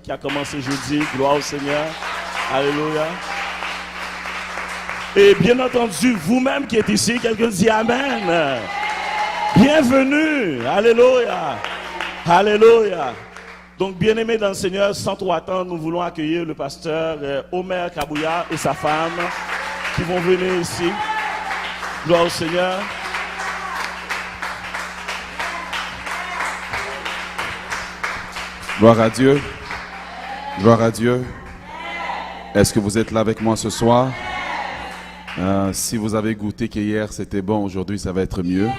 qui a commencé jeudi. Gloire au Seigneur. Alléluia. Et bien entendu, vous-même qui êtes ici, quelqu'un dit Amen. Bienvenue. Alléluia. Alléluia. Donc, bien-aimés dans le Seigneur, sans trop attendre, nous voulons accueillir le pasteur Omer Kabouya et sa femme qui vont venir ici. Gloire au Seigneur. Gloire à Dieu. Gloire à Dieu. Est-ce que vous êtes là avec moi ce soir? Si vous avez goûté qu'hier c'était bon, aujourd'hui ça va être mieux.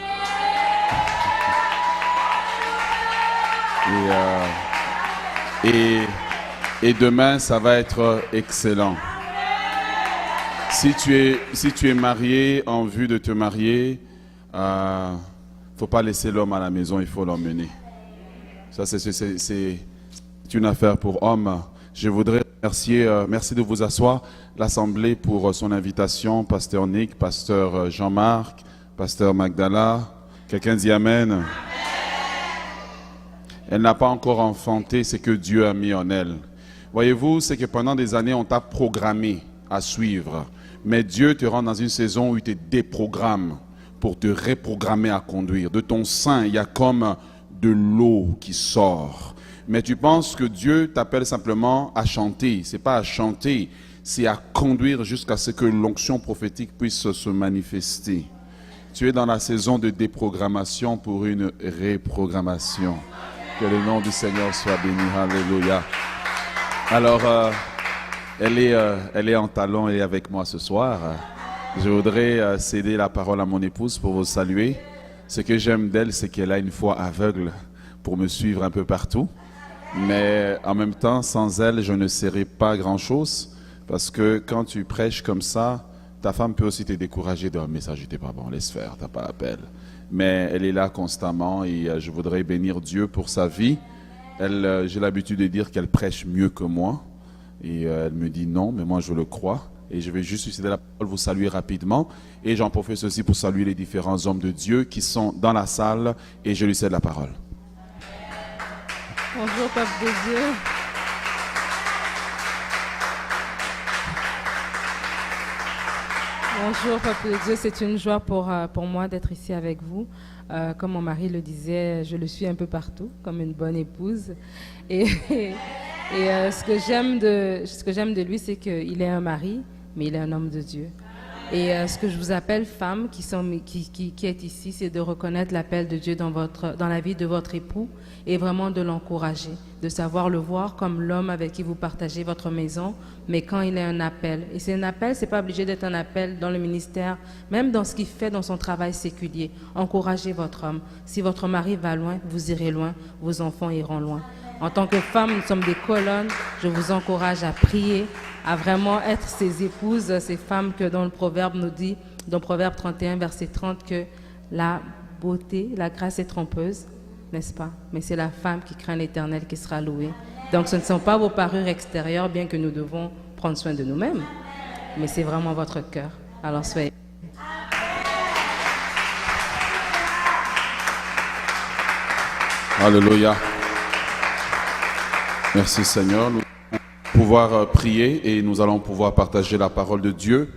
Et demain ça va être excellent. Si tu es marié, en vue de te marier, faut pas laisser l'homme à la maison, il faut l'emmener. Ça c'est une affaire pour hommes. Je voudrais remercier, merci de vous asseoir, l'Assemblée pour son invitation, Pasteur Nick, Pasteur Jean-Marc, Pasteur Magdala. Quelqu'un dit Amen. Amen. Elle n'a pas encore enfanté ce que Dieu a mis en elle. Voyez-vous, c'est que pendant des années, on t'a programmé à suivre. Mais Dieu te rend dans une saison où il te déprogramme pour te reprogrammer à conduire. De ton sein, il y a comme de l'eau qui sort. Mais tu penses que Dieu t'appelle simplement à chanter. Ce n'est pas à chanter, c'est à conduire jusqu'à ce que l'onction prophétique puisse se manifester. Tu es dans la saison de déprogrammation pour une reprogrammation. Que le nom du Seigneur soit béni. Alléluia. Alors, elle est en talon et avec moi ce soir. Je voudrais céder la parole à mon épouse pour vous saluer. Ce que j'aime d'elle, c'est qu'elle a une foi aveugle pour me suivre un peu partout. Mais en même temps, sans elle, je ne serais pas grand-chose. Parce que quand tu prêches comme ça, ta femme peut aussi te décourager d'un message n'était pas bon, laisse faire, t'as pas l'appel. Mais elle est là constamment et je voudrais bénir Dieu pour sa vie. J'ai l'habitude de dire qu'elle prêche mieux que moi. Et elle me dit non, mais moi je le crois. Et je vais juste utiliser la parole, vous saluer rapidement. Et j'en profite aussi pour saluer les différents hommes de Dieu qui sont dans la salle. Et je lui cède la parole. Bonjour, peuple de Dieu. Bonjour, peuple de Dieu. C'est une joie pour moi d'être ici avec vous. Comme mon mari le disait, je le suis un peu partout, comme une bonne épouse. Et ce que j'aime de lui, c'est qu'il est un mari, mais il est un homme de Dieu. Et ce que je vous appelle femmes qui êtes ici, c'est de reconnaître l'appel de Dieu dans la vie de votre époux et vraiment de l'encourager, de savoir le voir comme l'homme avec qui vous partagez votre maison, mais quand il a un appel. Et c'est un appel, c'est pas obligé d'être un appel dans le ministère, même dans ce qu'il fait dans son travail séculier. Encouragez votre homme. Si votre mari va loin, vous irez loin, vos enfants iront loin. En tant que femme, nous sommes des colonnes. Je vous encourage à prier, à vraiment être ces épouses, ces femmes que dans le Proverbe nous dit, dans Proverbe 31, verset 30, que la beauté, la grâce est trompeuse, n'est-ce pas? Mais c'est la femme qui craint l'Éternel qui sera louée. Donc ce ne sont pas vos parures extérieures, bien que nous devons prendre soin de nous-mêmes, mais c'est vraiment votre cœur. Alors soyez. Alléluia. Merci Seigneur. Nous allons pouvoir prier et nous allons pouvoir partager la parole de Dieu.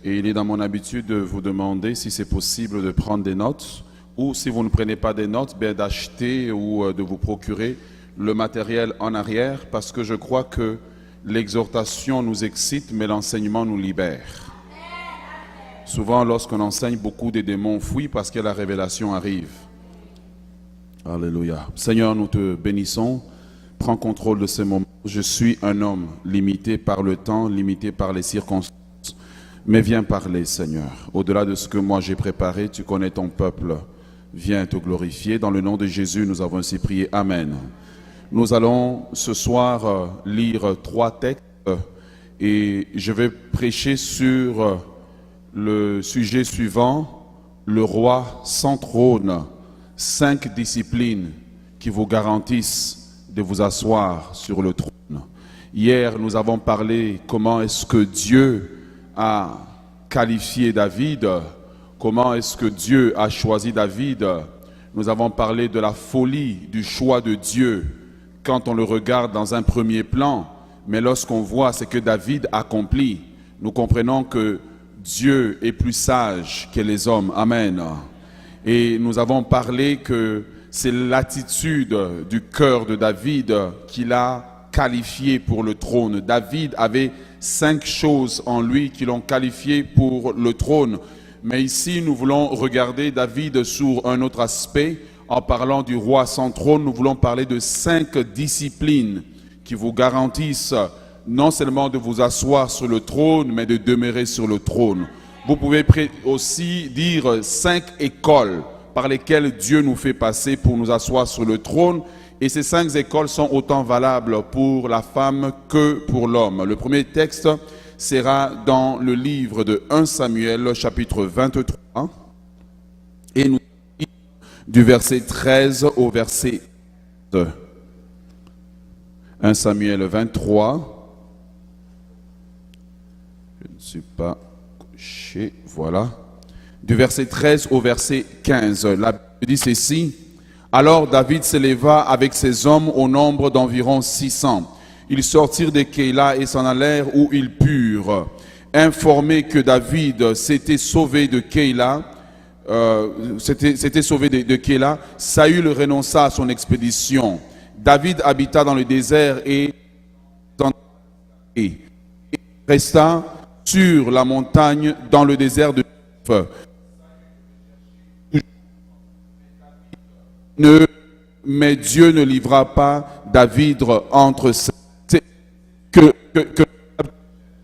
Et il est dans mon habitude de vous demander si c'est possible de prendre des notes ou si vous ne prenez pas des notes, bien d'acheter ou de vous procurer le matériel en arrière parce que je crois que l'exhortation nous excite mais l'enseignement nous libère. Souvent lorsqu'on enseigne, beaucoup de démons fuient parce que la révélation arrive. Alléluia. Seigneur, nous te bénissons. Prends contrôle de ces moments. Je suis un homme limité par le temps, limité par les circonstances. Mais viens parler, Seigneur. Au-delà de ce que moi j'ai préparé, tu connais ton peuple. Viens te glorifier. Dans le nom de Jésus, nous avons ainsi prié. Amen. Nous allons ce soir lire 3 textes et je vais prêcher sur le sujet suivant, le roi sans trône. 5 disciplines qui vous garantissent de vous asseoir sur le trône. Hier, nous avons parlé comment est-ce que Dieu a qualifié David, comment est-ce que Dieu a choisi David. Nous avons parlé de la folie du choix de Dieu quand on le regarde dans un premier plan, mais lorsqu'on voit ce que David accomplit, nous comprenons que Dieu est plus sage que les hommes. Amen. Et nous avons parlé que c'est l'attitude du cœur de David qui l'a qualifié pour le trône. David avait 5 choses en lui qui l'ont qualifié pour le trône. Mais ici, nous voulons regarder David sur un autre aspect. En parlant du roi sans trône, nous voulons parler de 5 disciplines qui vous garantissent non seulement de vous asseoir sur le trône, mais de demeurer sur le trône. Vous pouvez aussi dire 5 écoles par lesquelles Dieu nous fait passer pour nous asseoir sur le trône. Et ces 5 écoles sont autant valables pour la femme que pour l'homme. Le premier texte sera dans le livre de 1 Samuel, chapitre 23. Et nous lisons du verset 13 au verset 2. 1 Samuel 23. Je ne suis pas couché, voilà. Du verset 13 au verset 15. La Bible dit ceci. Alors David s'éleva avec ses hommes au nombre d'environ 600. Ils sortirent de Keïla et s'en allèrent où ils purent. Informé que David s'était sauvé de Keïla, de Keïla, Saül renonça à son expédition. David habita dans le désert et resta sur la montagne dans le désert de mais Dieu ne livra pas David entre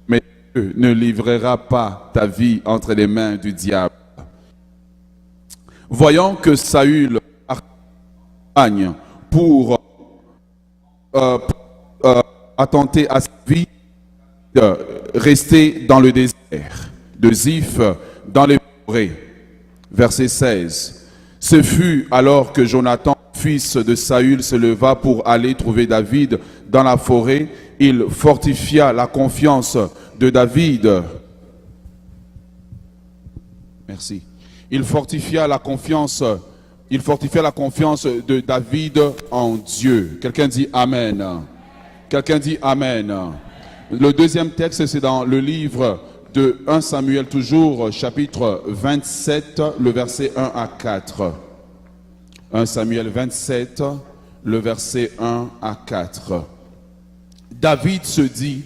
mais Dieu ne livrera pas ta vie entre les mains du diable. Voyant que Saül accompagne pour attenter à sa vie, rester dans le désert de Ziph, dans les forêts. Verset 16. Ce fut alors que Jonathan, fils de Saül, se leva pour aller trouver David dans la forêt. Il fortifia la confiance de David. Merci. Il fortifia la confiance de David en Dieu. Quelqu'un dit Amen. Quelqu'un dit Amen. Le deuxième texte, c'est dans le livre de 1 Samuel, toujours, chapitre 27, le verset 1 à 4. 1 Samuel 27, le verset 1 à 4. David se dit,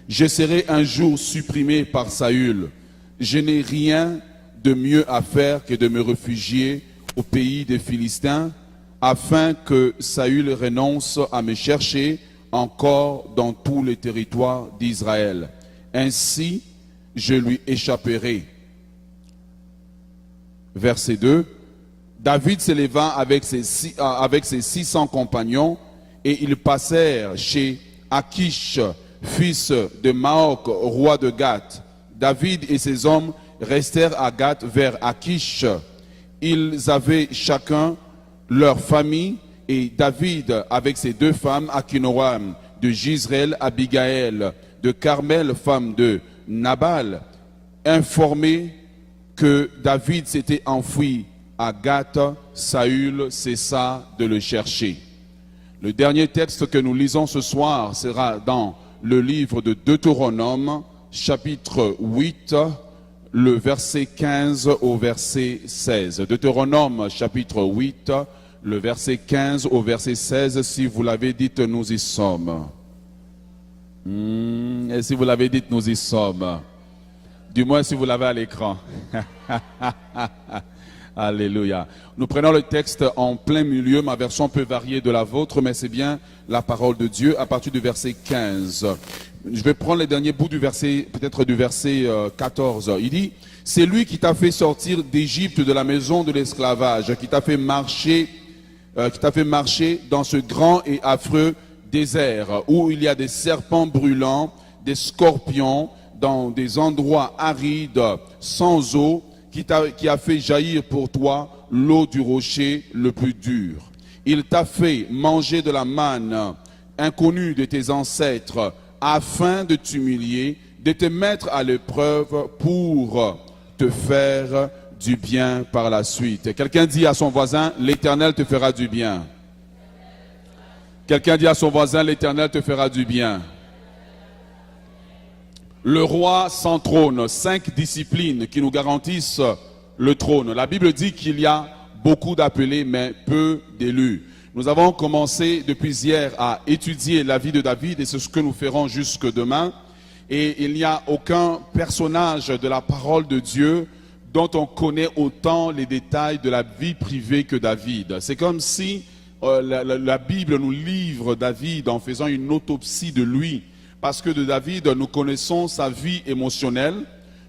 je serai un jour supprimé par Saül. Je n'ai rien de mieux à faire que de me réfugier au pays des Philistins, afin que Saül renonce à me chercher encore dans tous les territoires d'Israël. Ainsi, je lui échapperai. Verset 2. David s'éleva avec ses 600 compagnons et ils passèrent chez Akish, fils de Maok, roi de Gath. David et ses hommes restèrent à Gath vers Akish. Ils avaient chacun leur famille et David avec ses 2 femmes, Akinoam de Jizreel, Abigaël de Carmel, femme de Nabal, informé que David s'était enfui à Gath, Saül cessa de le chercher. Le dernier texte que nous lisons ce soir sera dans le livre de Deutéronome, chapitre 8, le verset 15 au verset 16. Deutéronome, chapitre 8, le verset 15 au verset 16. Si vous l'avez dit, nous y sommes. Et si vous l'avez dit, nous y sommes. Du moins si vous l'avez à l'écran. Alléluia. Nous prenons le texte en plein milieu. Ma version peut varier de la vôtre, mais c'est bien la parole de Dieu à partir du verset 15. Je vais prendre les derniers bouts du verset, peut-être du verset 14. Il dit, c'est lui qui t'a fait sortir d'Égypte, de la maison de l'esclavage, qui t'a fait marcher dans ce grand et affreux désert où il y a des serpents brûlants, des scorpions, dans des endroits arides, sans eau, qui a fait jaillir pour toi l'eau du rocher le plus dur. Il t'a fait manger de la manne inconnue de tes ancêtres, afin de t'humilier, de te mettre à l'épreuve pour te faire du bien par la suite. Quelqu'un dit à son voisin, l'Éternel te fera du bien. Quelqu'un dit à son voisin, l'Éternel te fera du bien. Le roi sans trône, 5 disciplines qui nous garantissent le trône. La Bible dit qu'il y a beaucoup d'appelés, mais peu d'élus. Nous avons commencé depuis hier à étudier la vie de David et c'est ce que nous ferons jusque demain. Et il n'y a aucun personnage de la parole de Dieu dont on connaît autant les détails de la vie privée que David. C'est comme si la Bible nous livre David en faisant une autopsie de lui. Parce que de David, nous connaissons sa vie émotionnelle.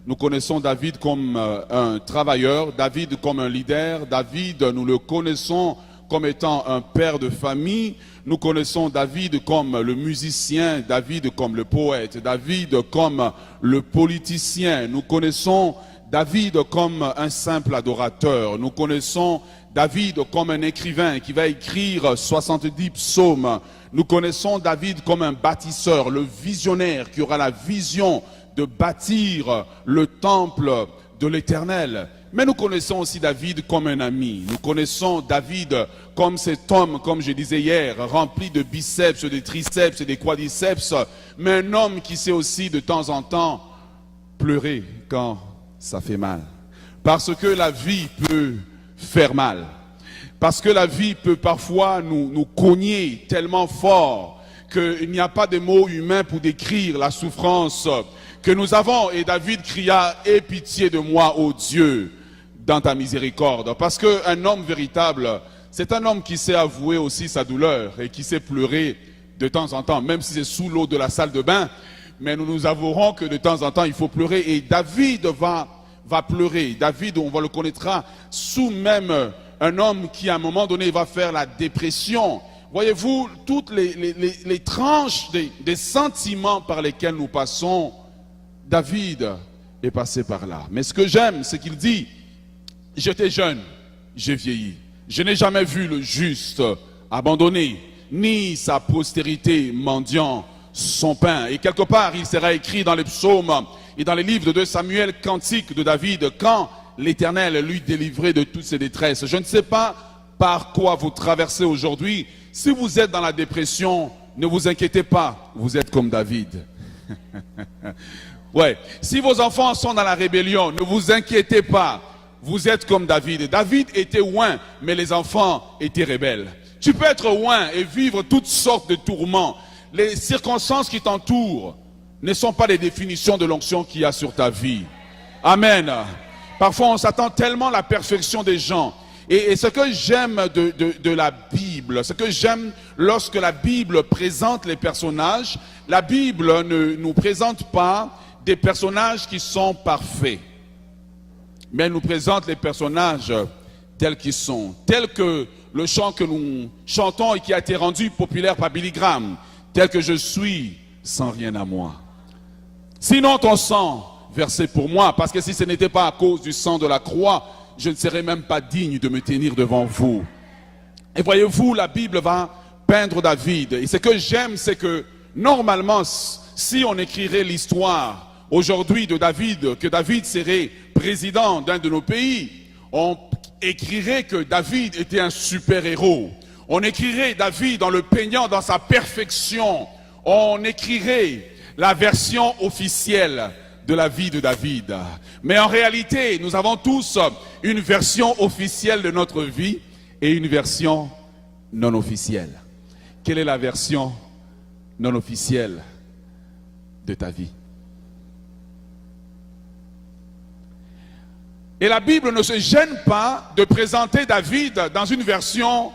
Nous connaissons David comme un travailleur, David comme un leader. David, nous le connaissons comme étant un père de famille. Nous connaissons David comme le musicien, David comme le poète, David comme le politicien. Nous connaissons David comme un simple adorateur. Nous connaissons David comme un écrivain qui va écrire 70 psaumes. Nous connaissons David comme un bâtisseur, le visionnaire qui aura la vision de bâtir le temple de l'Éternel. Mais nous connaissons aussi David comme un ami. Nous connaissons David comme cet homme, comme je disais hier, rempli de biceps, de triceps et de quadriceps, mais un homme qui sait aussi de temps en temps pleurer quand ça fait mal. Parce que la vie peut faire mal. Parce que la vie peut parfois nous cogner tellement fort qu'il n'y a pas de mots humains pour décrire la souffrance que nous avons. Et David cria, « Aie pitié de moi, ô Dieu, dans ta miséricorde. » Parce qu'un homme véritable, c'est un homme qui sait avouer aussi sa douleur et qui sait pleurer de temps en temps, même si c'est sous l'eau de la salle de bain. Mais nous nous avouerons que de temps en temps, il faut pleurer. Et David va pleurer. David, on va le connaîtra sous même un homme qui, à un moment donné, va faire la dépression. Voyez-vous, toutes les tranches des sentiments par lesquels nous passons, David est passé par là. Mais ce que j'aime, c'est qu'il dit, « J'étais jeune, j'ai vieilli. Je n'ai jamais vu le juste abandonné, ni sa postérité mendiant son pain. » Et quelque part, il sera écrit dans les psaumes et dans les livres de 2 Samuel, cantique de David, quand l'Éternel lui délivrait de toutes ses détresses. Je ne sais pas par quoi vous traversez aujourd'hui. Si vous êtes dans la dépression, ne vous inquiétez pas, vous êtes comme David. Ouais. Si vos enfants sont dans la rébellion, ne vous inquiétez pas, vous êtes comme David. David était oint, mais les enfants étaient rebelles. Tu peux être oint et vivre toutes sortes de tourments. Les circonstances qui t'entourent ne sont pas les définitions de l'onction qu'il y a sur ta vie. Amen. Parfois, on s'attend tellement à la perfection des gens. Et ce que j'aime de la Bible, ce que j'aime lorsque la Bible présente les personnages, la Bible ne nous présente pas des personnages qui sont parfaits, mais elle nous présente les personnages tels qu'ils sont, tels que le chant que nous chantons et qui a été rendu populaire par Billy Graham, tel que je suis sans rien à moi. Sinon ton sang versé pour moi, parce que si ce n'était pas à cause du sang de la croix, je ne serais même pas digne de me tenir devant vous. Et voyez-vous, la Bible va peindre David. Et ce que j'aime, c'est que normalement, si on écrirait l'histoire aujourd'hui de David, que David serait président d'un de nos pays, on écrirait que David était un super-héros. On écrirait David en le peignant dans sa perfection. On écrirait la version officielle de la vie de David. Mais en réalité, nous avons tous une version officielle de notre vie et une version non officielle. Quelle est la version non officielle de ta vie? Et la Bible ne se gêne pas de présenter David dans une version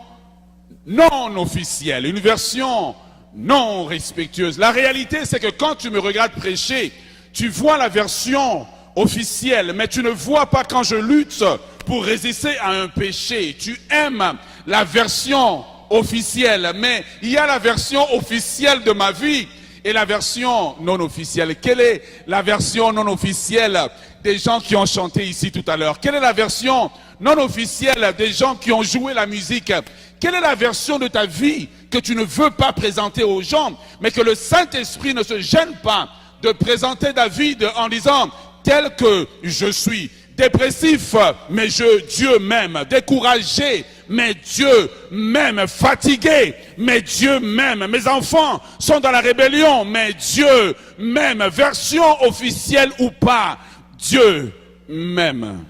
non officielle, une version non respectueuse. La réalité, c'est que quand tu me regardes prêcher, tu vois la version officielle, mais tu ne vois pas quand je lutte pour résister à un péché. Tu aimes la version officielle, mais il y a la version officielle de ma vie et la version non officielle. Quelle est la version non officielle des gens qui ont chanté ici tout à l'heure? Quelle est la version non officielle des gens qui ont joué la musique? Quelle est la version de ta vie que tu ne veux pas présenter aux gens, mais que le Saint-Esprit ne se gêne pas de présenter David en disant tel que je suis, dépressif, mais Dieu m'aime, découragé, mais Dieu m'aime. Fatigué, mais Dieu m'aime. Mes enfants sont dans la rébellion, mais Dieu m'aime. Version officielle ou pas, Dieu m'aime.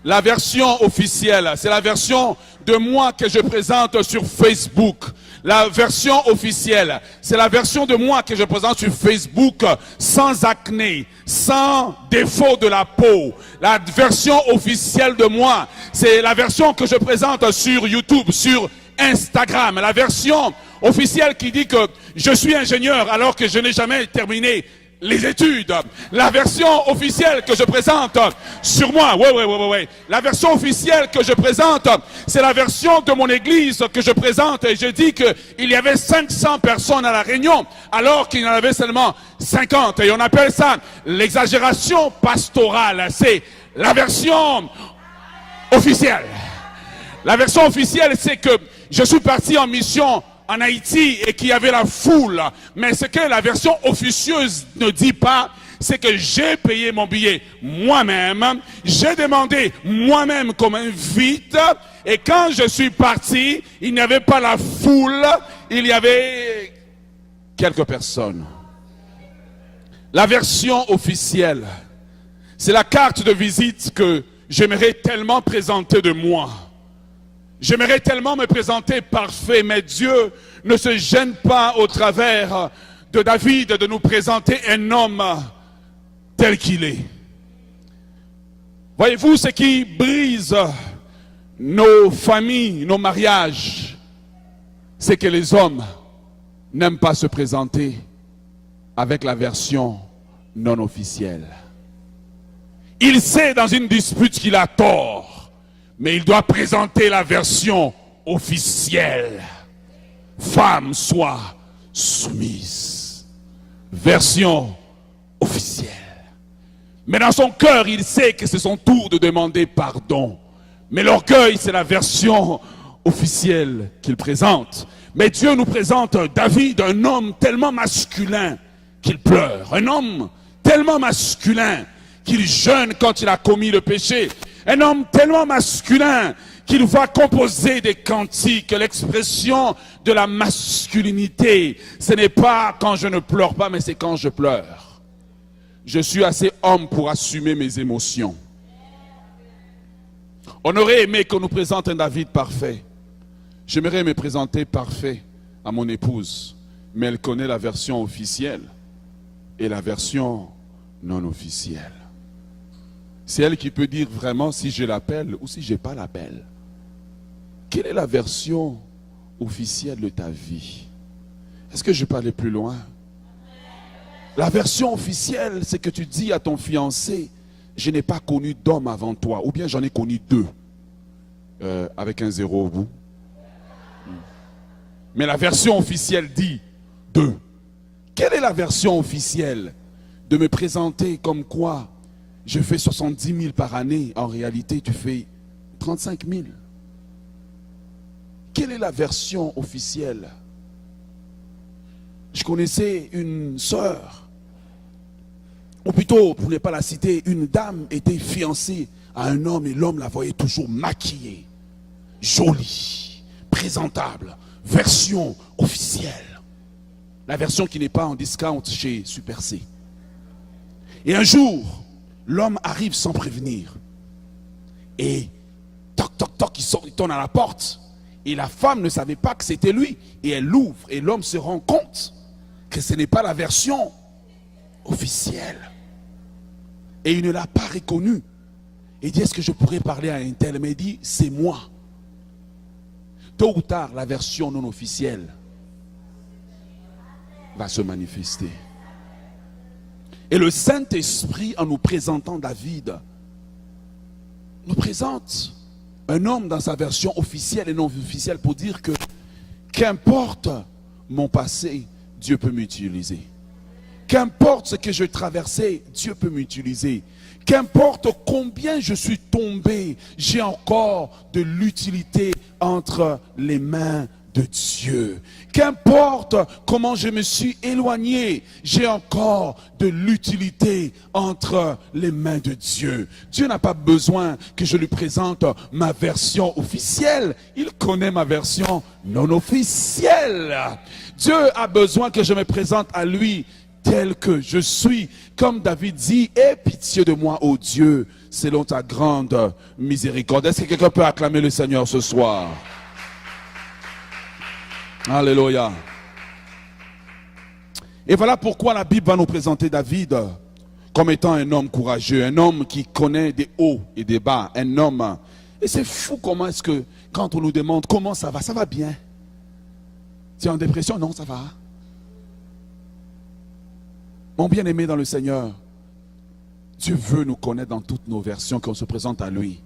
La version officielle, c'est la version de moi que je présente sur Facebook. La version officielle, c'est la version de moi que je présente sur Facebook sans acné, sans défaut de la peau. La version officielle de moi, c'est la version que je présente sur YouTube, sur Instagram. La version officielle qui dit que je suis ingénieur alors que je n'ai jamais terminé les études. La version officielle que je présente sur moi, ouais. La version officielle que je présente, c'est la version de mon église que je présente. Et je dis qu'il y avait 500 personnes à la réunion, alors qu'il y en avait seulement 50. Et on appelle ça l'exagération pastorale. C'est la version officielle. La version officielle, c'est que je suis parti en mission en Haïti et qu'il y avait la foule. Mais ce que la version officieuse ne dit pas, c'est que j'ai payé mon billet moi-même, j'ai demandé moi-même comme invite, et quand je suis parti, il n'y avait pas la foule, il y avait quelques personnes. La version officielle, c'est la carte de visite que j'aimerais tellement présenter de moi. J'aimerais tellement me présenter parfait, mais Dieu ne se gêne pas au travers de David de nous présenter un homme tel qu'il est. Voyez-vous, ce qui brise nos familles, nos mariages, c'est que les hommes n'aiment pas se présenter avec la version non officielle. Il sait dans une dispute qu'il a tort, mais il doit présenter la version officielle. Femme, sois soumise. Version officielle. Mais dans son cœur, il sait que c'est son tour de demander pardon. Mais l'orgueil, c'est la version officielle qu'il présente. Mais Dieu nous présente David, un homme tellement masculin qu'il pleure. Un homme tellement masculin qu'il jeûne quand il a commis le péché. Un homme tellement masculin qu'il va composer des cantiques. L'expression de la masculinité, ce n'est pas quand je ne pleure pas, mais c'est quand je pleure. Je suis assez homme pour assumer mes émotions. On aurait aimé qu'on nous présente un David parfait. J'aimerais me présenter parfait à mon épouse, mais elle connaît la version officielle et la version non officielle. C'est elle qui peut dire vraiment si je l'appelle ou si je n'ai pas l'appel. Quelle est la version officielle de ta vie? Est-ce que je peux aller plus loin? La version officielle, c'est que tu dis à ton fiancé, je n'ai pas connu d'homme avant toi, ou bien j'en ai connu deux, avec un zéro au bout. Mais la version officielle dit deux. Quelle est la version officielle de me présenter comme quoi je fais 70 000 par année, en réalité tu fais 35 000. Quelle est la version officielle? Je connaissais une sœur, ou plutôt, pour ne pas la citer, une dame était fiancée à un homme et l'homme la voyait toujours maquillée, jolie, présentable, version officielle. La version qui n'est pas en discount chez Super C. Et un jour, l'homme arrive sans prévenir. Et toc, toc, toc, il tourne à la porte. Et la femme ne savait pas que c'était lui. Et elle l'ouvre. Et l'homme se rend compte que ce n'est pas la version officielle. Et il ne l'a pas reconnu. Il dit, est-ce que je pourrais parler à un tel? Mais il dit, c'est moi. Tôt ou tard, la version non officielle va se manifester. Et le Saint-Esprit, en nous présentant David, nous présente un homme dans sa version officielle et non officielle pour dire que qu'importe mon passé, Dieu peut m'utiliser. Qu'importe ce que je traversais, Dieu peut m'utiliser. Qu'importe combien je suis tombé, j'ai encore de l'utilité entre les mains de Dieu. Qu'importe comment je me suis éloigné, j'ai encore de l'utilité entre les mains de Dieu. Dieu n'a pas besoin que je lui présente ma version officielle. Il connaît ma version non officielle. Dieu a besoin que je me présente à lui tel que je suis. Comme David dit, aie pitié de moi, ô Dieu, selon ta grande miséricorde. Est-ce que quelqu'un peut acclamer le Seigneur ce soir? Alléluia. Et voilà pourquoi la Bible va nous présenter David comme étant un homme courageux, un homme qui connaît des hauts et des bas, un homme. Et c'est fou comment est-ce que, quand on nous demande comment ça va bien. Tu es en dépression? Non, ça va. Mon bien-aimé dans le Seigneur, Dieu veut nous connaître dans toutes nos versions, qu'on se présente à lui,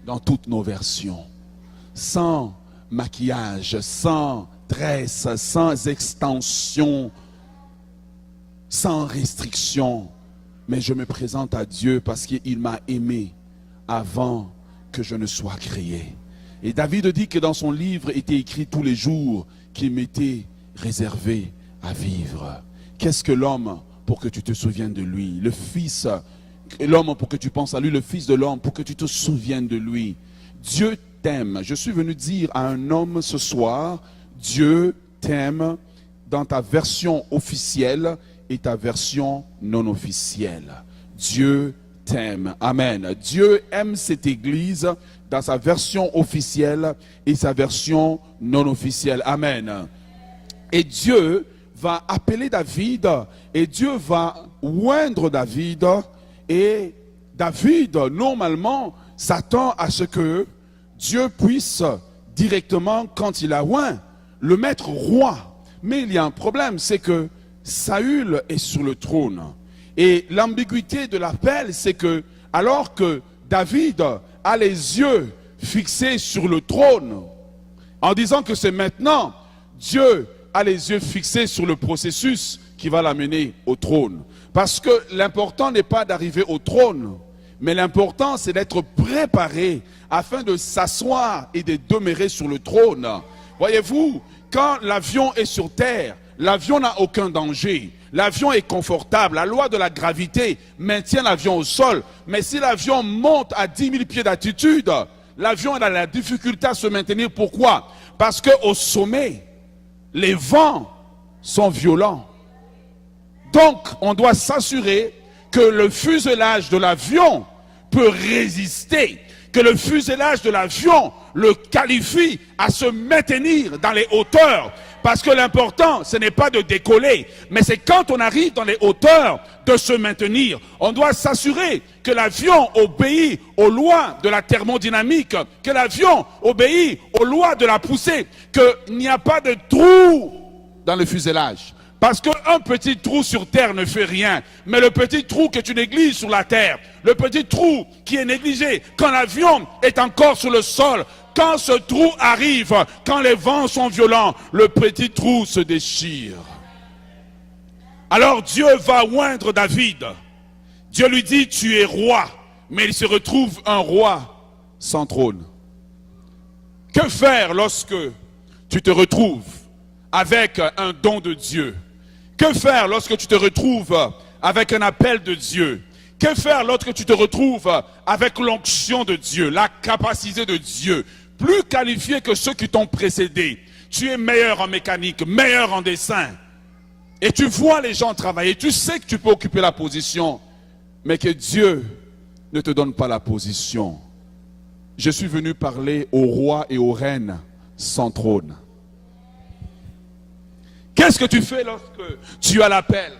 dans toutes nos versions, sans maquillage, sans tresse, sans extension, sans restriction. Mais je me présente à Dieu parce qu'il m'a aimé avant que je ne sois créé. Et David dit que dans son livre était écrit tous les jours qu'il m'était réservé à vivre. Qu'est-ce que l'homme pour que tu te souviennes de lui? Le Fils, l'homme pour que tu penses à lui, le Fils de l'homme pour que tu te souviennes de lui. Dieu t'aime. Je suis venu dire à un homme ce soir, Dieu t'aime dans ta version officielle et ta version non officielle. Dieu t'aime. Amen. Dieu aime cette église dans sa version officielle et sa version non officielle. Amen. Et Dieu va appeler David et Dieu va oindre David. Et David, normalement, s'attend à ce que Dieu puisse directement, quand il a oint, le mettre roi. Mais il y a un problème, c'est que Saül est sur le trône. Et l'ambiguïté de l'appel, c'est que alors que David a les yeux fixés sur le trône, en disant que c'est maintenant, Dieu a les yeux fixés sur le processus qui va l'amener au trône. Parce que l'important n'est pas d'arriver au trône, mais l'important c'est d'être préparé afin de s'asseoir et de demeurer sur le trône. Voyez-vous, quand l'avion est sur terre, l'avion n'a aucun danger. L'avion est confortable. La loi de la gravité maintient l'avion au sol. Mais si l'avion monte à 10 000 pieds d'altitude, l'avion a la difficulté à se maintenir. Pourquoi? Parce qu'au sommet, les vents sont violents. Donc, on doit s'assurer que le fuselage de l'avion peut résister, que le fuselage de l'avion le qualifie à se maintenir dans les hauteurs. Parce que l'important, ce n'est pas de décoller, mais c'est quand on arrive dans les hauteurs de se maintenir. On doit s'assurer que l'avion obéit aux lois de la thermodynamique, que l'avion obéit aux lois de la poussée, qu'il n'y a pas de trou dans le fuselage. Parce qu'un petit trou sur terre ne fait rien. Mais le petit trou que tu négliges sur la terre, le petit trou qui est négligé quand l'avion est encore sur le sol, quand ce trou arrive, quand les vents sont violents, le petit trou se déchire. Alors Dieu va oindre David. Dieu lui dit, tu es roi. Mais il se retrouve un roi sans trône. Que faire lorsque tu te retrouves avec un don de Dieu? Que faire lorsque tu te retrouves avec un appel de Dieu? Que faire lorsque tu te retrouves avec l'onction de Dieu, la capacité de Dieu, plus qualifié que ceux qui t'ont précédé? Tu es meilleur en mécanique, meilleur en dessin. Et tu vois les gens travailler, tu sais que tu peux occuper la position, mais que Dieu ne te donne pas la position. Je suis venu parler aux rois et aux reines sans trône. Qu'est-ce que tu fais lorsque tu as l'appel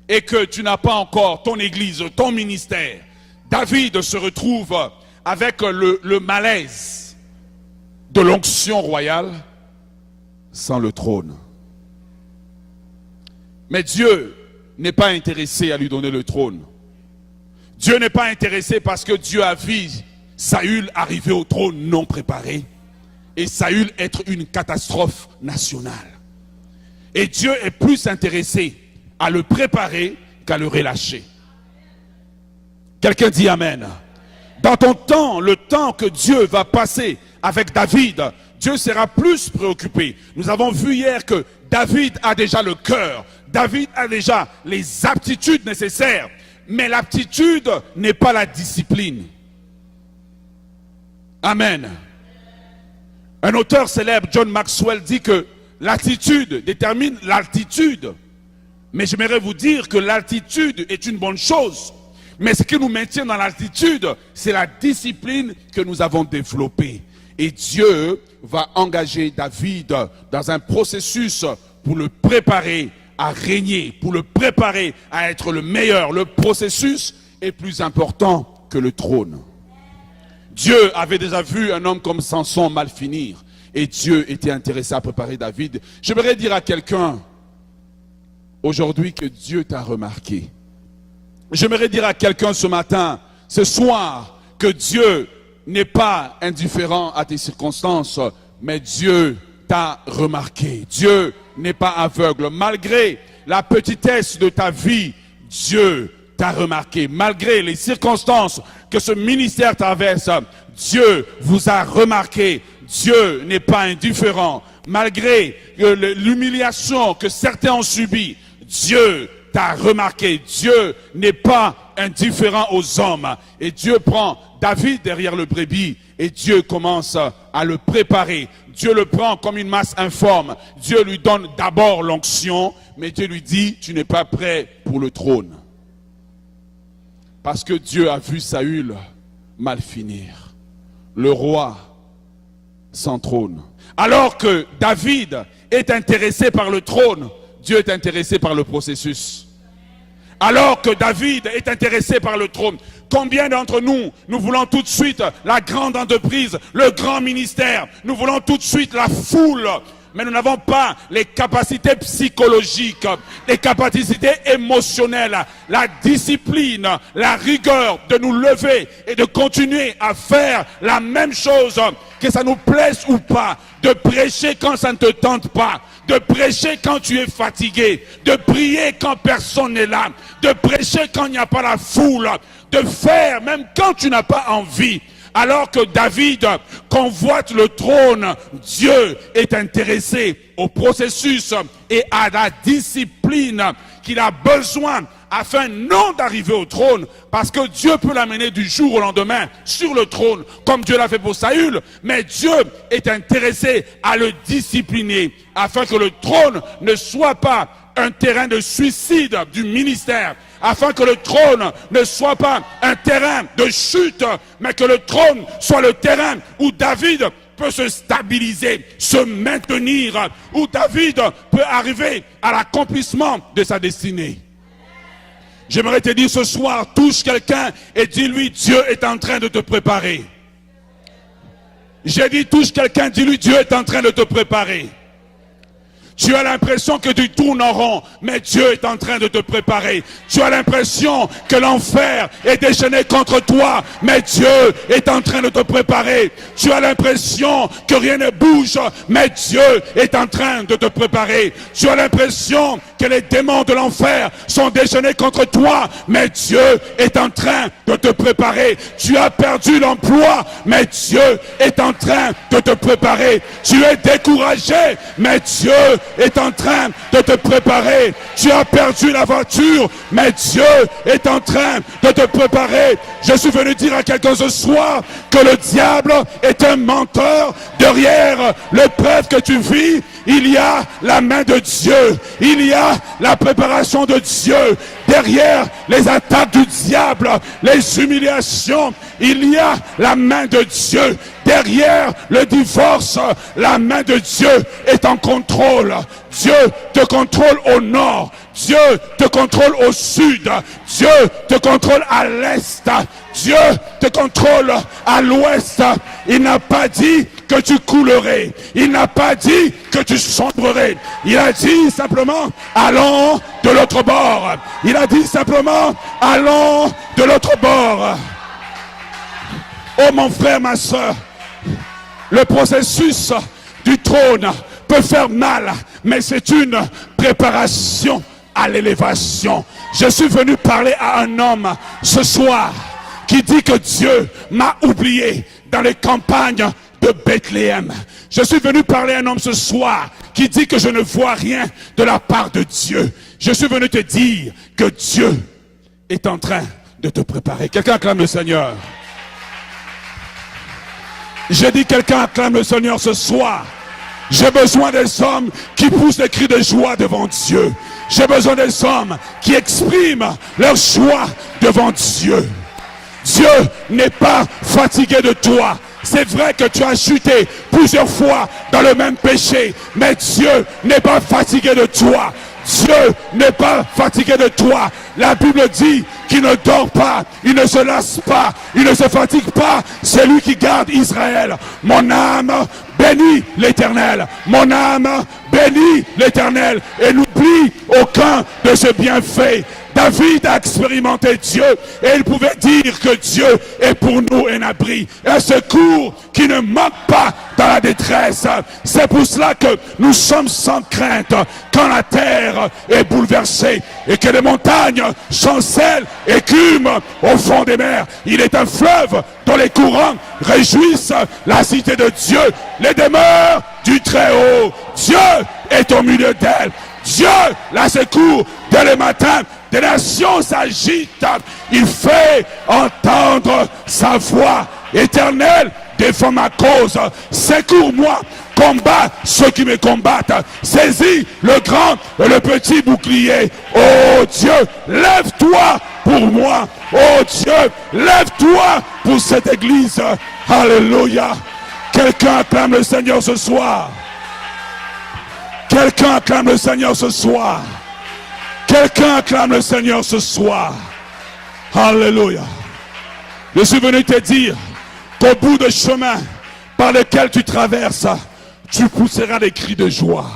et que tu n'as pas encore ton église, ton ministère? David se retrouve avec le malaise de l'onction royale sans le trône. Mais Dieu n'est pas intéressé à lui donner le trône. Dieu n'est pas intéressé parce que Dieu a vu Saül arriver au trône non préparé et Saül être une catastrophe nationale. Et Dieu est plus intéressé à le préparer qu'à le relâcher. Quelqu'un dit Amen. Dans ton temps, le temps que Dieu va passer avec David, Dieu sera plus préoccupé. Nous avons vu hier que David a déjà le cœur. David a déjà les aptitudes nécessaires. Mais l'aptitude n'est pas la discipline. Amen. Un auteur célèbre, John Maxwell, dit que l'attitude détermine l'altitude. Mais j'aimerais vous dire que l'altitude est une bonne chose. Mais ce qui nous maintient dans l'altitude, c'est la discipline que nous avons développée. Et Dieu va engager David dans un processus pour le préparer à régner, pour le préparer à être le meilleur. Le processus est plus important que le trône. Dieu avait déjà vu un homme comme Samson mal finir. Et Dieu était intéressé à préparer David. J'aimerais dire à quelqu'un aujourd'hui que Dieu t'a remarqué. J'aimerais dire à quelqu'un ce matin, ce soir, que Dieu n'est pas indifférent à tes circonstances, mais Dieu t'a remarqué. Dieu n'est pas aveugle. Malgré la petitesse de ta vie, Dieu t'a remarqué. Malgré les circonstances que ce ministère traverse, Dieu vous a remarqué. Dieu n'est pas indifférent. Malgré l'humiliation que certains ont subie, Dieu t'a remarqué. Dieu n'est pas indifférent aux hommes. Et Dieu prend David derrière le brebis et Dieu commence à le préparer. Dieu le prend comme une masse informe. Dieu lui donne d'abord l'onction, mais Dieu lui dit, tu n'es pas prêt pour le trône. Parce que Dieu a vu Saül mal finir. Le roi sans trône. Alors que David est intéressé par le trône, Dieu est intéressé par le processus. Alors que David est intéressé par le trône, combien d'entre nous, nous voulons tout de suite la grande entreprise, le grand ministère, nous voulons tout de suite la foule, mais nous n'avons pas les capacités psychologiques, les capacités émotionnelles, la discipline, la rigueur de nous lever et de continuer à faire la même chose, que ça nous plaise ou pas, de prêcher quand ça ne te tente pas, de prêcher quand tu es fatigué, de prier quand personne n'est là, de prêcher quand il n'y a pas la foule, de faire même quand tu n'as pas envie. Alors que David convoite le trône, Dieu est intéressé au processus et à la discipline qu'il a besoin afin non d'arriver au trône, parce que Dieu peut l'amener du jour au lendemain sur le trône, comme Dieu l'a fait pour Saül, mais Dieu est intéressé à le discipliner, afin que le trône ne soit pas un terrain de suicide du ministère, afin que le trône ne soit pas un terrain de chute, mais que le trône soit le terrain où David peut se stabiliser, se maintenir, où David peut arriver à l'accomplissement de sa destinée. J'aimerais te dire ce soir, touche quelqu'un et dis-lui, Dieu est en train de te préparer. J'ai dit, touche quelqu'un, dis-lui, Dieu est en train de te préparer. Tu as l'impression que tu tournes en rond, mais Dieu est en train de te préparer. Tu as l'impression que l'enfer est déchaîné contre toi, mais Dieu est en train de te préparer. Tu as l'impression que rien ne bouge, mais Dieu est en train de te préparer. Tu as l'impression que les démons de l'enfer sont déchaînés contre toi, mais Dieu est en train de te préparer. Tu as perdu l'emploi, mais Dieu est en train de te préparer. Tu es découragé, mais Dieu est en train de te préparer. Tu as perdu la voiture, mais Dieu est en train de te préparer. Je suis venu dire à quelqu'un ce soir que le diable est un menteur. Derrière l'épreuve que tu vis, il y a la main de Dieu. Il y a la préparation de Dieu. Derrière les attaques du diable, les humiliations, il y a la main de Dieu. Derrière le divorce, la main de Dieu est en contrôle. Dieu te contrôle au nord. Dieu te contrôle au sud. Dieu te contrôle à l'est. Dieu te contrôle à l'ouest. Il n'a pas dit que tu coulerais. Il n'a pas dit que tu sombrerais. Il a dit simplement, allons de l'autre bord. Il a dit simplement, allons de l'autre bord. Oh mon frère, ma soeur, le processus du trône peut faire mal, mais c'est une préparation à l'élévation. Je suis venu parler à un homme ce soir qui dit que Dieu m'a oublié dans les campagnes de Bethléem. Je suis venu parler à un homme ce soir qui dit que je ne vois rien de la part de Dieu. Je suis venu te dire que Dieu est en train de te préparer. Quelqu'un acclame le Seigneur. J'ai dit quelqu'un acclame le Seigneur ce soir. J'ai besoin des hommes qui poussent des cris de joie devant Dieu. J'ai besoin des hommes qui expriment leur joie devant Dieu. Dieu n'est pas fatigué de toi. C'est vrai que tu as chuté plusieurs fois dans le même péché, mais Dieu n'est pas fatigué de toi. Dieu n'est pas fatigué de toi. La Bible dit qu'il ne dort pas, il ne se lasse pas, il ne se fatigue pas. C'est lui qui garde Israël. Mon âme bénit l'Éternel. Mon âme bénit l'Éternel et n'oublie aucun de ses bienfaits. David a expérimenté Dieu et il pouvait dire que Dieu est pour nous un abri, un secours qui ne manque pas dans la détresse. C'est pour cela que nous sommes sans crainte quand la terre est bouleversée et que les montagnes chancellent et écument au fond des mers. Il est un fleuve dont les courants réjouissent la cité de Dieu, les demeures du Très-Haut. Dieu est au milieu d'elle. Dieu la secourt dès le matin. Des nations s'agitent. Il fait entendre sa voix. Éternel, défends ma cause. Secours-moi. Combat ceux qui me combattent. Saisis le grand et le petit bouclier. Oh Dieu, lève-toi pour moi. Oh Dieu, lève-toi pour cette église. Alléluia. Quelqu'un acclame le Seigneur ce soir. Quelqu'un acclame le Seigneur ce soir. Quelqu'un acclame le Seigneur ce soir. Alléluia. Je suis venu te dire qu'au bout du chemin par lequel tu traverses, tu pousseras des cris de joie.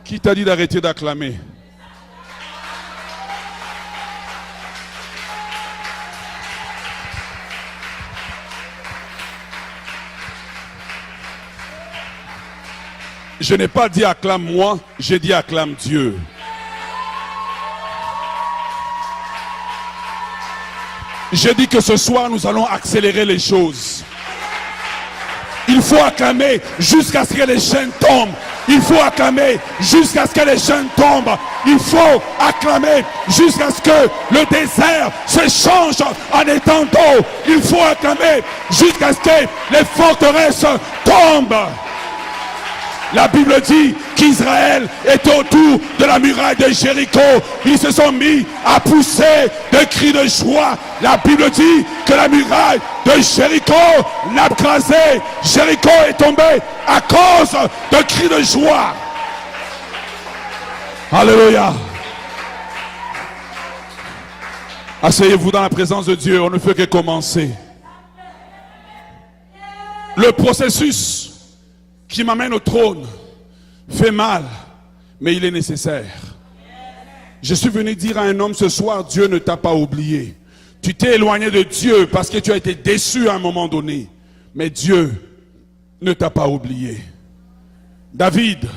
Qui t'a dit d'arrêter d'acclamer? Je n'ai pas dit acclame-moi, j'ai dit acclame Dieu. J'ai dit que ce soir nous allons accélérer les choses. Il faut acclamer jusqu'à ce que les chaînes tombent. Il faut acclamer jusqu'à ce que les chaînes tombent. Il faut acclamer jusqu'à ce que le désert se change en étang d'eau. Il faut acclamer jusqu'à ce que les forteresses tombent. La Bible dit qu'Israël est autour de la muraille de Jéricho. Ils se sont mis à pousser des cris de joie. La Bible dit que la muraille de Jéricho l'a écrasé. Jéricho est tombé à cause de cris de joie. Alléluia. Asseyez-vous dans la présence de Dieu. On ne fait que commencer. Le processus qui m'amène au trône fait mal, mais il est nécessaire. Je suis venu dire à un homme ce soir, Dieu ne t'a pas oublié. Tu t'es éloigné de Dieu parce que tu as été déçu à un moment donné. Mais Dieu ne t'a pas oublié. David,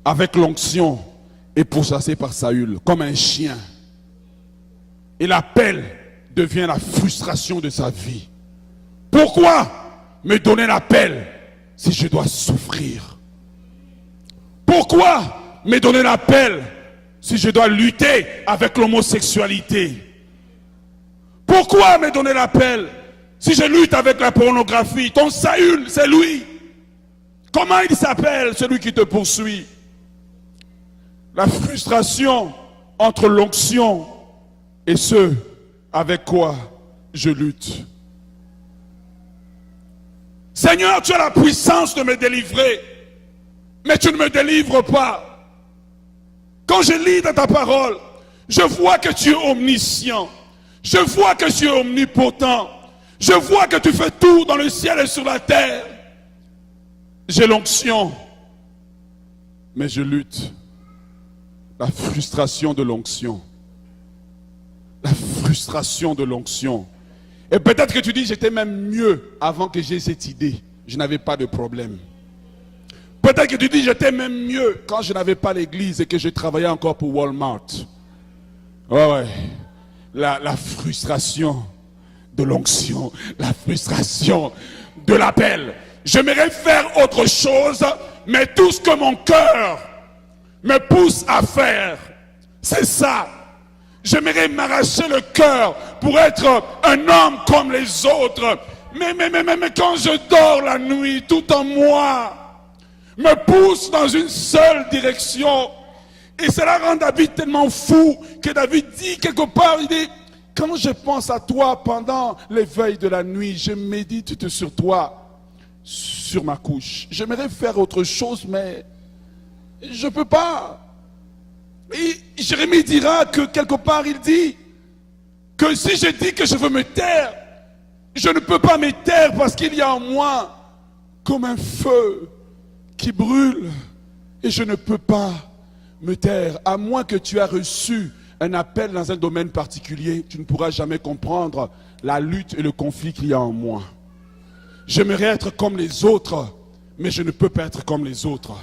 avec l'onction, est pourchassé par Saül comme un chien. Et l'appel devient la frustration de sa vie. Pourquoi me donner l'appel si je dois souffrir? Pourquoi me donner l'appel si je dois lutter avec l'homosexualité? Pourquoi me donner l'appel si je lutte avec la pornographie? Ton Saül, c'est lui. Comment il s'appelle, celui qui te poursuit? La frustration entre l'onction et ce avec quoi je lutte. Seigneur, tu as la puissance de me délivrer, mais tu ne me délivres pas. Quand je lis dans ta parole, je vois que tu es omniscient. Je vois que tu es omnipotent. Je vois que tu fais tout dans le ciel et sur la terre. J'ai l'onction, mais je lutte. La frustration de l'onction. La frustration de l'onction. Et peut-être que tu dis, j'étais même mieux avant que j'ai cette idée. Je n'avais pas de problème. Peut-être que tu dis, j'étais même mieux quand je n'avais pas l'église et que je travaillais encore pour Walmart. Ouais. la frustration de l'onction, la frustration de l'appel. J'aimerais faire autre chose, mais tout ce que mon cœur me pousse à faire, c'est ça. J'aimerais m'arracher le cœur pour être un homme comme les autres. Mais quand je dors la nuit, tout en moi me pousse dans une seule direction. Et cela rend David tellement fou que David dit quelque part, il dit, quand je pense à toi pendant l'éveil de la nuit, je médite sur toi, sur ma couche. J'aimerais faire autre chose, mais je ne peux pas. Et Jérémie dira que quelque part il dit que si je dis que je veux me taire, je ne peux pas me taire parce qu'il y a en moi comme un feu qui brûle et je ne peux pas me taire. À moins que tu aies reçu un appel dans un domaine particulier, tu ne pourras jamais comprendre la lutte et le conflit qu'il y a en moi. J'aimerais être comme les autres, mais je ne peux pas être comme les autres.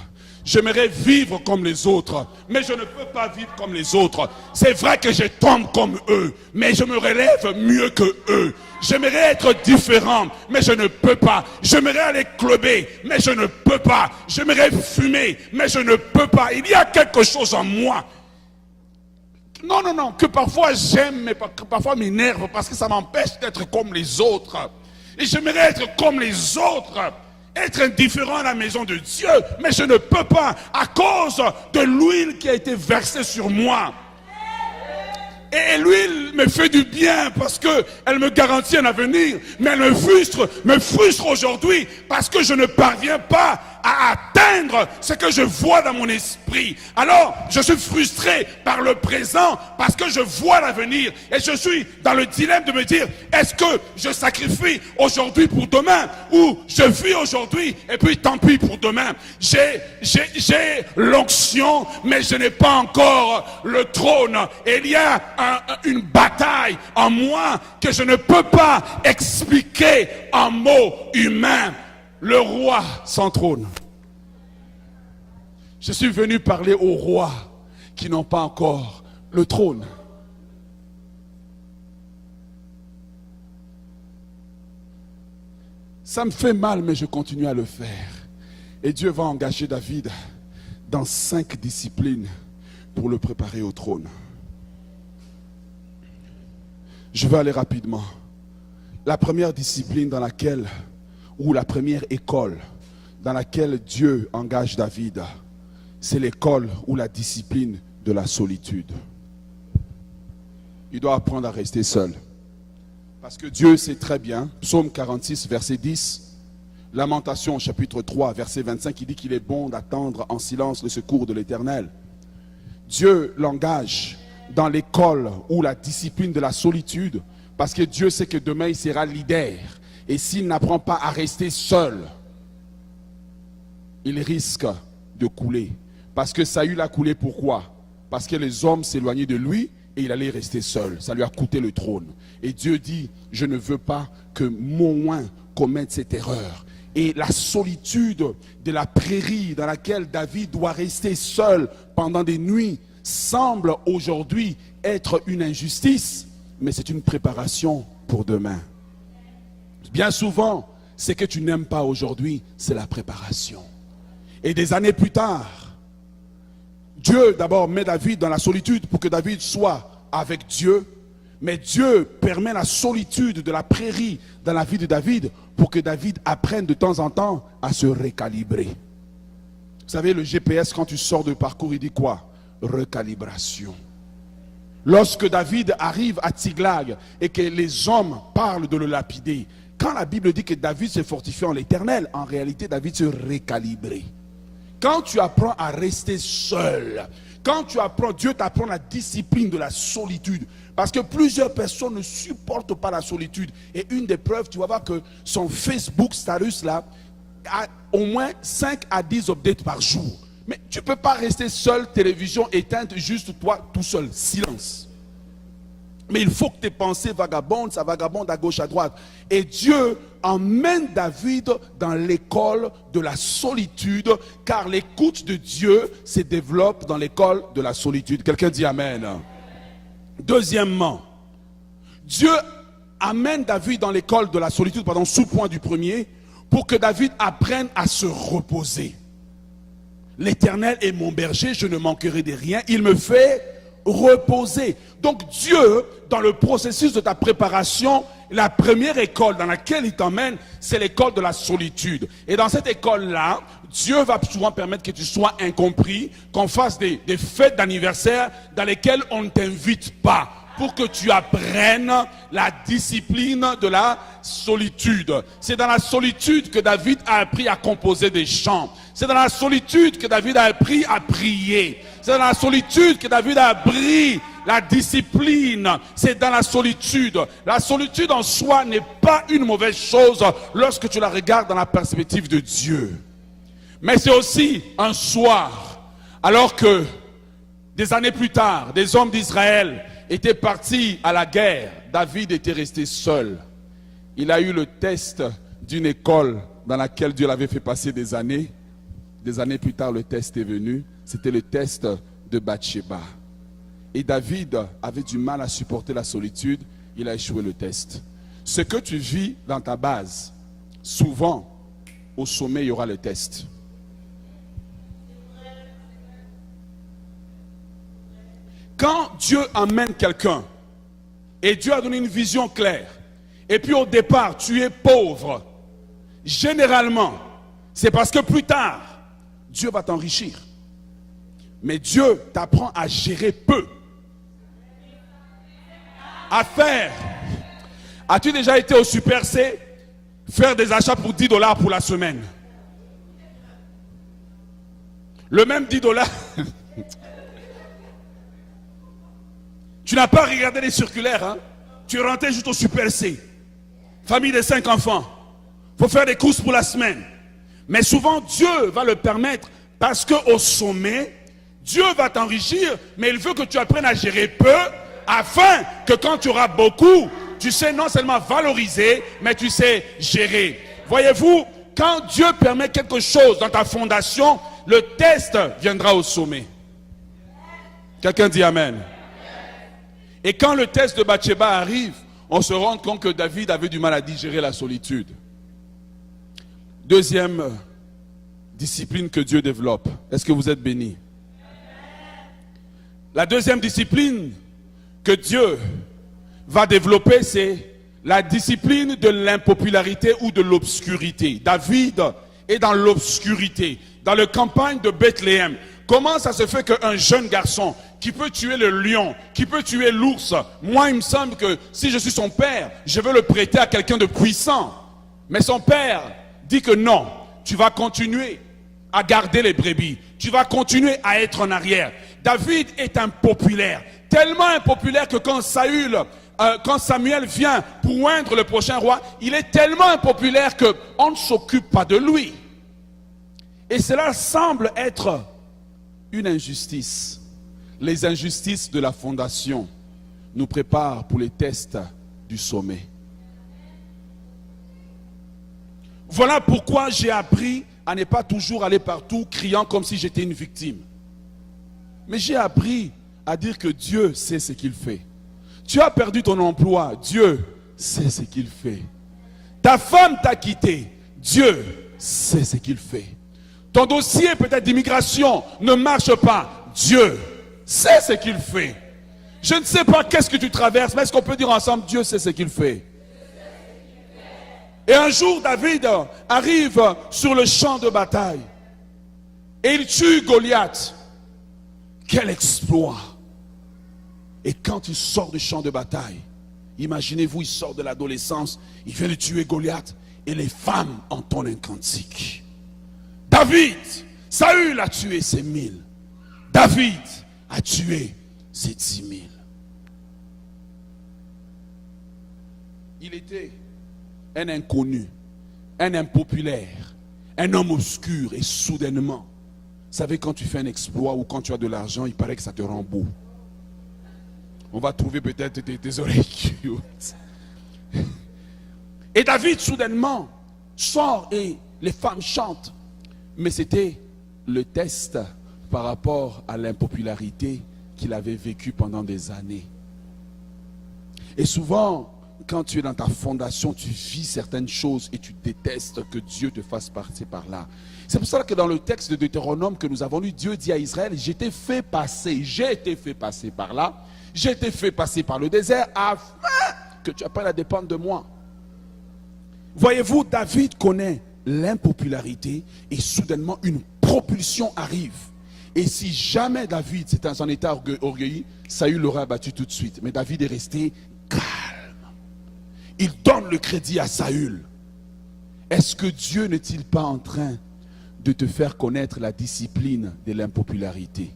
J'aimerais vivre comme les autres, mais je ne peux pas vivre comme les autres. C'est vrai que je tombe comme eux, mais je me relève mieux que eux. J'aimerais être différent, mais je ne peux pas. J'aimerais aller clubber, mais je ne peux pas. J'aimerais fumer, mais je ne peux pas. Il y a quelque chose en moi. Non, que parfois j'aime, mais parfois m'énerve parce que ça m'empêche d'être comme les autres. Et j'aimerais être comme les autres. Être indifférent à la maison de Dieu, mais je ne peux pas à cause de l'huile qui a été versée sur moi. Et l'huile me fait du bien parce qu'elle me garantit un avenir, mais elle me frustre aujourd'hui parce que je ne parviens pas à atteindre ce que je vois dans mon esprit. Alors, je suis frustré par le présent parce que je vois l'avenir. Et je suis dans le dilemme de me dire, est-ce que je sacrifie aujourd'hui pour demain ou je vis aujourd'hui et puis tant pis pour demain. J'ai l'onction, mais je n'ai pas encore le trône. Et il y a une bataille en moi que je ne peux pas expliquer en mots humains. Le roi sans trône. Je suis venu parler aux rois qui n'ont pas encore le trône. Ça me fait mal, mais je continue à le faire. Et Dieu va engager David dans 5 disciplines pour le préparer au trône. Je vais aller rapidement. La première discipline dans laquelle, ou la première école dans laquelle Dieu engage David, c'est l'école ou la discipline de la solitude. Il doit apprendre à rester seul. Parce que Dieu sait très bien, Psaume 46, verset 10, Lamentation, chapitre 3, verset 25, il dit qu'il est bon d'attendre en silence le secours de l'Éternel. Dieu l'engage dans l'école ou la discipline de la solitude, parce que Dieu sait que demain il sera leader. Et s'il n'apprend pas à rester seul, il risque de couler. Parce que Saül a coulé, pourquoi? Parce que les hommes s'éloignaient de lui et il allait rester seul. Ça lui a coûté le trône. Et Dieu dit, je ne veux pas que mon oint commette cette erreur. Et la solitude de la prairie dans laquelle David doit rester seul pendant des nuits semble aujourd'hui être une injustice, mais c'est une préparation pour demain. Bien souvent, ce que tu n'aimes pas aujourd'hui, c'est la préparation. Et des années plus tard, Dieu d'abord met David dans la solitude pour que David soit avec Dieu. Mais Dieu permet la solitude de la prairie dans la vie de David pour que David apprenne de temps en temps à se recalibrer. Vous savez, le GPS, quand tu sors de parcours, il dit quoi? Recalibration. Lorsque David arrive à Tiglag et que les hommes parlent de le lapider, quand la Bible dit que David se fortifie en l'Éternel, en réalité, David se recalibrait. Quand tu apprends à rester seul, quand tu apprends, Dieu t'apprend la discipline de la solitude. Parce que plusieurs personnes ne supportent pas la solitude. Et une des preuves, tu vas voir que son Facebook status là a au moins 5 à 10 updates par jour. Mais tu ne peux pas rester seul, télévision éteinte, juste toi tout seul, silence. Mais il faut que tes pensées vagabondent, ça vagabonde à gauche, à droite. Et Dieu emmène David dans l'école de la solitude, car l'écoute de Dieu se développe dans l'école de la solitude. Quelqu'un dit Amen. Deuxièmement, Dieu amène David dans l'école de la solitude, sous-point du premier, pour que David apprenne à se reposer. L'Éternel est mon berger, je ne manquerai de rien, il me fait reposer. Donc Dieu, dans le processus de ta préparation, la première école dans laquelle il t'emmène, c'est l'école de la solitude. Et dans cette école-là, Dieu va souvent permettre que tu sois incompris, qu'on fasse des fêtes d'anniversaire dans lesquelles on ne t'invite pas, pour que tu apprennes la discipline de la solitude. C'est dans la solitude que David a appris à composer des chants. C'est dans la solitude que David a appris à prier. C'est dans la solitude que David a appris la discipline. C'est dans la solitude. La solitude en soi n'est pas une mauvaise chose lorsque tu la regardes dans la perspective de Dieu. Mais c'est aussi un soir, alors que des années plus tard, des hommes d'Israël étaient partis à la guerre, David était resté seul. Il a eu le test d'une école dans laquelle Dieu l'avait fait passer des années. Des années plus tard, le test est venu. C'était le test de Bathsheba. Et David avait du mal à supporter la solitude. Il a échoué le test. Ce que tu vis dans ta base, souvent, au sommet, il y aura le test. Quand Dieu amène quelqu'un, et Dieu a donné une vision claire, et puis au départ, tu es pauvre, généralement, c'est parce que plus tard, Dieu va t'enrichir. Mais Dieu t'apprend à gérer peu. À faire. As-tu déjà été au Super C, faire des achats pour $10 pour la semaine? Le même $10. Tu n'as pas regardé les circulaires, hein? Tu es rentré juste au Super C. Famille de 5 enfants. Il faut faire des courses pour la semaine. Mais souvent, Dieu va le permettre parce qu'au sommet, Dieu va t'enrichir, mais il veut que tu apprennes à gérer peu afin que quand tu auras beaucoup, tu sais non seulement valoriser, mais tu sais gérer. Voyez-vous, quand Dieu permet quelque chose dans ta fondation, le test viendra au sommet. Quelqu'un dit Amen. Et quand le test de Bathsheba arrive, on se rend compte que David avait du mal à digérer la solitude. Deuxième discipline que Dieu développe. Est-ce que vous êtes bénis? La deuxième discipline que Dieu va développer, c'est la discipline de l'impopularité ou de l'obscurité. David est dans l'obscurité, dans la campagne de Bethléem. Comment ça se fait qu'un jeune garçon qui peut tuer le lion, qui peut tuer l'ours, moi il me semble que si je suis son père, je veux le prêter à quelqu'un de puissant. Mais son père dit que non, tu vas continuer à garder les brebis, tu vas continuer à être en arrière. David est impopulaire, tellement impopulaire que quand Samuel vient pour oindre le prochain roi, il est tellement impopulaire qu'on ne s'occupe pas de lui. Et cela semble être une injustice. Les injustices de la fondation nous préparent pour les tests du sommet. Voilà pourquoi j'ai appris à ne pas toujours aller partout criant comme si j'étais une victime. Mais j'ai appris à dire que Dieu sait ce qu'il fait. Tu as perdu ton emploi, Dieu sait ce qu'il fait. Ta femme t'a quitté, Dieu sait ce qu'il fait. Ton dossier peut-être d'immigration ne marche pas, Dieu sait ce qu'il fait. Je ne sais pas qu'est-ce que tu traverses, mais est-ce qu'on peut dire ensemble, Dieu sait ce qu'il fait? Et un jour, David arrive sur le champ de bataille et il tue Goliath. Quel exploit! Et quand il sort du champ de bataille, imaginez-vous, il sort de l'adolescence, il vient de tuer Goliath et les femmes entendent un cantique. David, Saül a tué ses 1000. David a tué ses 10 000. Il était un inconnu, un impopulaire, un homme obscur et soudainement, vous savez, quand tu fais un exploit ou quand tu as de l'argent, il paraît que ça te rend beau. On va trouver peut-être des oreilles cute. Et David soudainement sort et les femmes chantent. Mais c'était le test par rapport à l'impopularité qu'il avait vécu pendant des années. Et souvent, quand tu es dans ta fondation, tu vis certaines choses et tu détestes que Dieu te fasse passer par là. C'est pour ça que dans le texte de Deutéronome que nous avons lu, Dieu dit à Israël, j'ai été fait passer par là, j'ai été fait passer par le désert afin que tu apprennes à dépendre de moi. Voyez-vous, David connaît l'impopularité et soudainement une propulsion arrive. Et si jamais David s'en était orgueilli, Saül l'aurait abattu tout de suite. Mais David est resté calme. Il donne le crédit à Saül. Est-ce que Dieu n'est-il pas en train de te faire connaître la discipline de l'impopularité?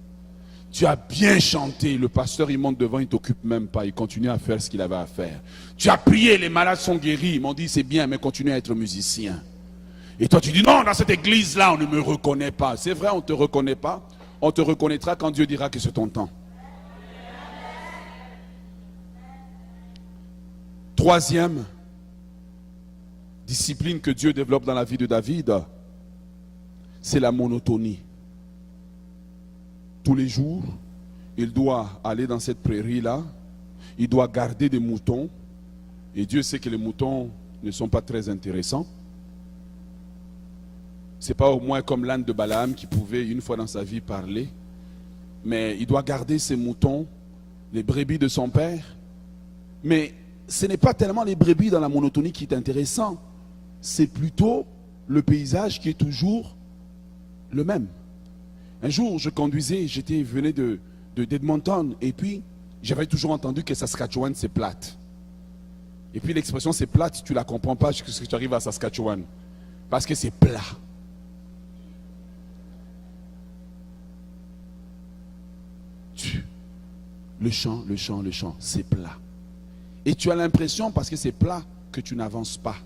Tu as bien chanté, le pasteur il monte devant, il ne t'occupe même pas, il continue à faire ce qu'il avait à faire. Tu as prié, les malades sont guéris, ils m'ont dit c'est bien, mais continue à être musicien. Et toi tu dis non, dans cette église-là on ne me reconnaît pas. C'est vrai, on ne te reconnaît pas, on te reconnaîtra quand Dieu dira que c'est ton temps. Troisième discipline que Dieu développe dans la vie de David, c'est la monotonie. Tous les jours, il doit aller dans cette prairie-là, il doit garder des moutons, et Dieu sait que les moutons ne sont pas très intéressants. Ce n'est pas au moins comme l'âne de Balaam qui pouvait une fois dans sa vie parler, mais il doit garder ses moutons, les brebis de son père. Mais ce n'est pas tellement les brebis dans la monotonie qui est intéressant, c'est plutôt le paysage qui est toujours le même. Un jour, je conduisais, venais d'Edmonton, et puis j'avais toujours entendu que Saskatchewan c'est plate. Et puis l'expression c'est plate, tu ne la comprends pas jusqu'à ce que tu arrives à Saskatchewan. Parce que c'est plat. Le champ, c'est plat. Et tu as l'impression, parce que c'est plat, que tu n'avances pas.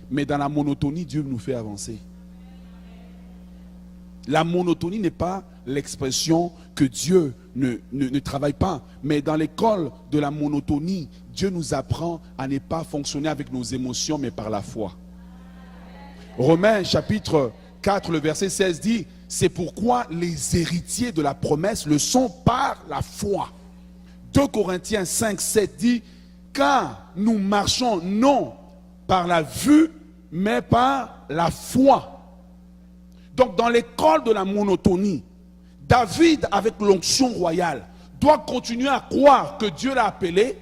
Mais dans la monotonie, Dieu nous fait avancer. La monotonie n'est pas l'expression que Dieu ne travaille pas. Mais dans l'école de la monotonie, Dieu nous apprend à ne pas fonctionner avec nos émotions, mais par la foi. Romains chapitre 4, le verset 16 dit, c'est pourquoi les héritiers de la promesse le sont par la foi. 2 Corinthiens 5, 7 dit, car nous marchons non par la vue, mais par la foi. Donc dans l'école de la monotonie, David, avec l'onction royale, doit continuer à croire que Dieu l'a appelé,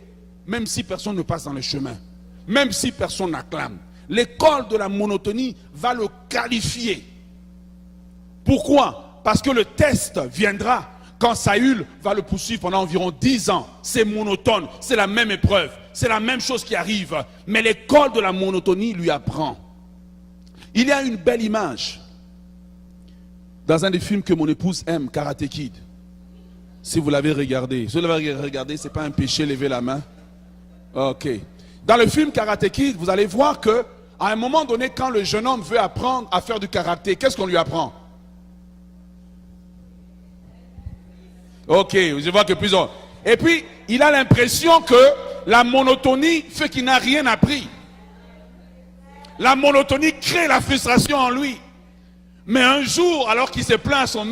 même si personne ne passe dans le chemin, même si personne n'acclame. L'école de la monotonie va le qualifier. Pourquoi? Parce que le test viendra quand Saül va le poursuivre pendant environ 10 ans. C'est monotone, c'est la même épreuve, c'est la même chose qui arrive. Mais l'école de la monotonie lui apprend. Il y a une belle image dans un des films que mon épouse aime, Karate Kid. Si vous l'avez regardé, si vous l'avez regardé, ce n'est pas un péché, levez la main. Ok. Dans le film Karate Kid, vous allez voir que à un moment donné, quand le jeune homme veut apprendre à faire du karaté, qu'est-ce qu'on lui apprend? Ok, je vois que plusieurs. Et puis, il a l'impression que la monotonie fait qu'il n'a rien appris. La monotonie crée la frustration en lui. Mais un jour, alors qu'il se plaint à son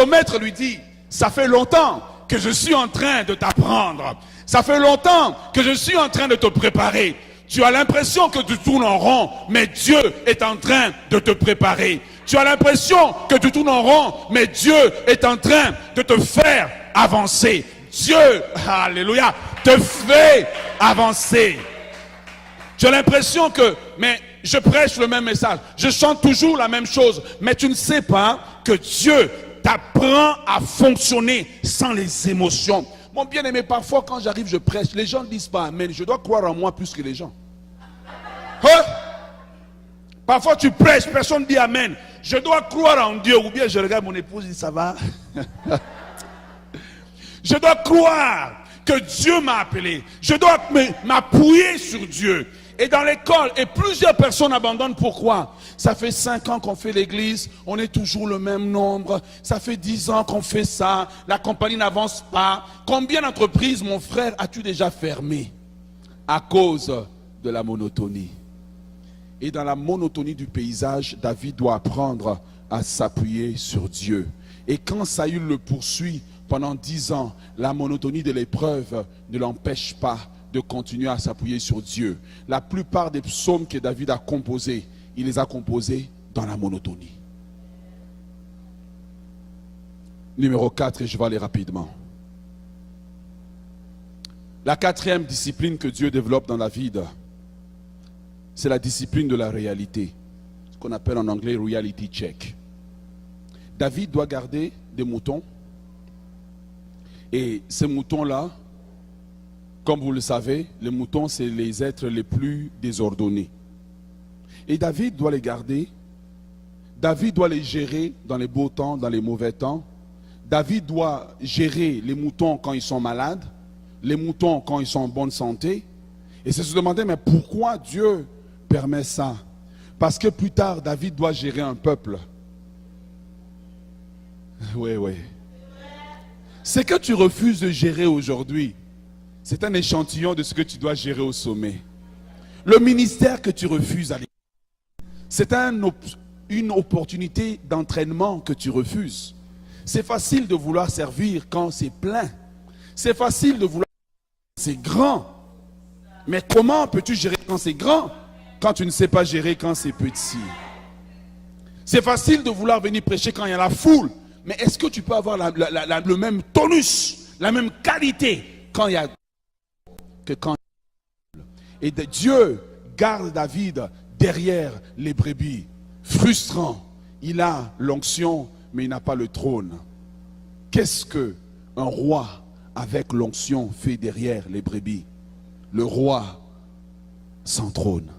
maître lui dit, ça fait longtemps que je suis en train de t'apprendre. Ça fait longtemps que je suis en train de te préparer. Tu as l'impression que tu tournes en rond, mais Dieu est en train de te préparer. Tu as l'impression que tu tournes en rond, mais Dieu est en train de te faire avancer. Dieu, alléluia, te fait avancer. Tu as l'impression que, mais je prêche le même message, je chante toujours la même chose, mais tu ne sais pas que Dieu t'apprend à fonctionner sans les émotions. Mon bien-aimé, parfois quand j'arrive, je prêche, les gens ne disent pas amen, je dois croire en moi plus que les gens. Hein? Parfois tu prêches, personne ne dit amen, je dois croire en Dieu, ou bien je regarde mon épouse et dis ça va. Je dois croire que Dieu m'a appelé, je dois m'appuyer sur Dieu. Et dans l'école, et plusieurs personnes abandonnent. Pourquoi? Ça fait 5 ans qu'on fait l'église, on est toujours le même nombre. Ça fait 10 ans qu'on fait ça, la compagnie n'avance pas. Combien d'entreprises, mon frère, as-tu déjà fermé? À cause de la monotonie. Et dans la monotonie du paysage, David doit apprendre à s'appuyer sur Dieu. Et quand Saül le poursuit pendant 10 ans, la monotonie de l'épreuve ne l'empêche pas de continuer à s'appuyer sur Dieu. La plupart des psaumes que David a composés, il les a composés dans la monotonie. Numéro 4, et je vais aller rapidement. La quatrième discipline que Dieu développe dans David, c'est la discipline de la réalité. Ce qu'on appelle en anglais reality check. David doit garder des moutons. Et ces moutons-là, comme vous le savez, les moutons, c'est les êtres les plus désordonnés. Et David doit les garder. David doit les gérer dans les beaux temps, dans les mauvais temps. David doit gérer les moutons quand ils sont malades, les moutons quand ils sont en bonne santé. Et c'est se demander, mais pourquoi Dieu permet ça? Parce que plus tard, David doit gérer un peuple. Oui, oui. Ce que tu refuses de gérer aujourd'hui, c'est un échantillon de ce que tu dois gérer au sommet. Le ministère que tu refuses à l'église, c'est une opportunité d'entraînement que tu refuses. C'est facile de vouloir servir quand c'est plein. C'est facile de vouloir quand c'est grand. Mais comment peux-tu gérer quand c'est grand, quand tu ne sais pas gérer quand c'est petit? C'est facile de vouloir venir prêcher quand il y a la foule. Mais est-ce que tu peux avoir le même tonus, la même qualité quand il y a que quand il y a... Et Dieu garde David derrière les brebis. Frustrant. Il a l'onction, mais il n'a pas le trône. Qu'est-ce qu'un roi avec l'onction fait derrière les brebis? Le roi sans trône.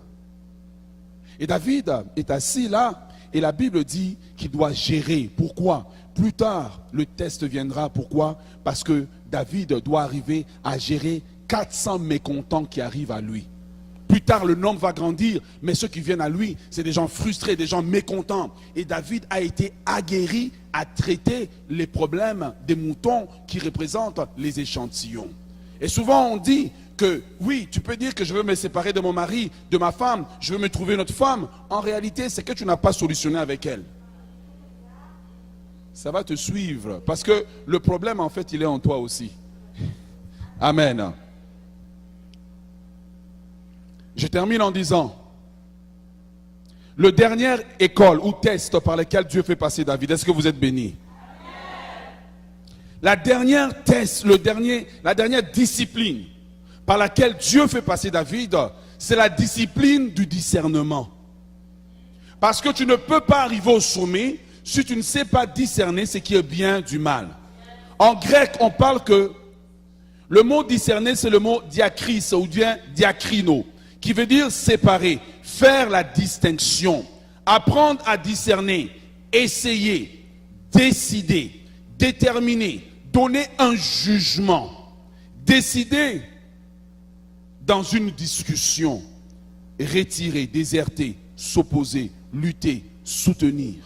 Et David est assis là, et la Bible dit qu'il doit gérer. Pourquoi? Plus tard, le test viendra. Pourquoi? Parce que David doit arriver à gérer 400 mécontents qui arrivent à lui. Plus tard, le nombre va grandir, mais ceux qui viennent à lui, c'est des gens frustrés, des gens mécontents. Et David a été aguerri à traiter les problèmes des moutons qui représentent les échantillons. Et souvent, on dit que oui, tu peux dire que je veux me séparer de mon mari, de ma femme, je veux me trouver une autre femme. En réalité, c'est que tu n'as pas solutionné avec elle. Ça va te suivre, parce que le problème, en fait, il est en toi aussi. Amen. Je termine en disant, le dernière école ou test par lequel Dieu fait passer David, est-ce que vous êtes bénis? La dernière test, la dernière discipline par laquelle Dieu fait passer David, c'est la discipline du discernement. Parce que tu ne peux pas arriver au sommet si tu ne sais pas discerner ce qui est bien du mal. En grec, on parle que le mot discerner, c'est le mot diakris ou bien diakrino, qui veut dire séparer, faire la distinction, apprendre à discerner, essayer, décider, déterminer, donner un jugement, décider dans une discussion, retirer, déserter, s'opposer, lutter, soutenir.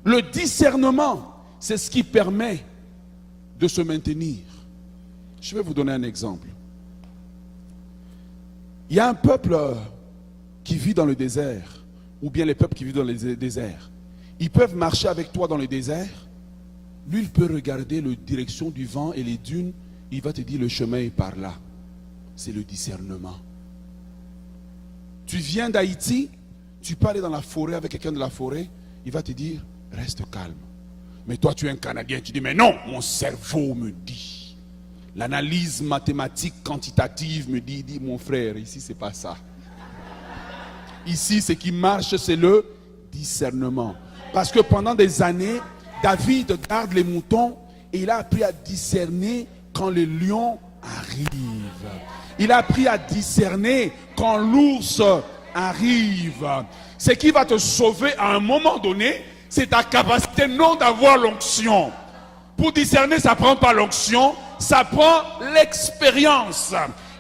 Le discernement, c'est ce qui permet de se maintenir. Je vais vous donner un exemple. Il y a un peuple qui vit dans le désert, ou bien les peuples qui vivent dans le désert. Ils peuvent marcher avec toi dans le désert. Lui, il peut regarder la direction du vent et les dunes. Il va te dire le chemin est par là. C'est le discernement. Tu viens d'Haïti, tu peux aller dans la forêt avec quelqu'un de la forêt. Il va te dire, reste calme. Mais toi, tu es un Canadien, tu dis, mais non, mon cerveau me dit. L'analyse mathématique quantitative me dit, mon frère, ici, c'est pas ça. Ici, ce qui marche, c'est le discernement. Parce que pendant des années, David garde les moutons et il a appris à discerner quand le lion arrive. Il a appris à discerner quand l'ours arrive. Ce qui va te sauver à un moment donné, c'est ta capacité non d'avoir l'onction. Pour discerner, ça ne prend pas l'onction, ça prend l'expérience.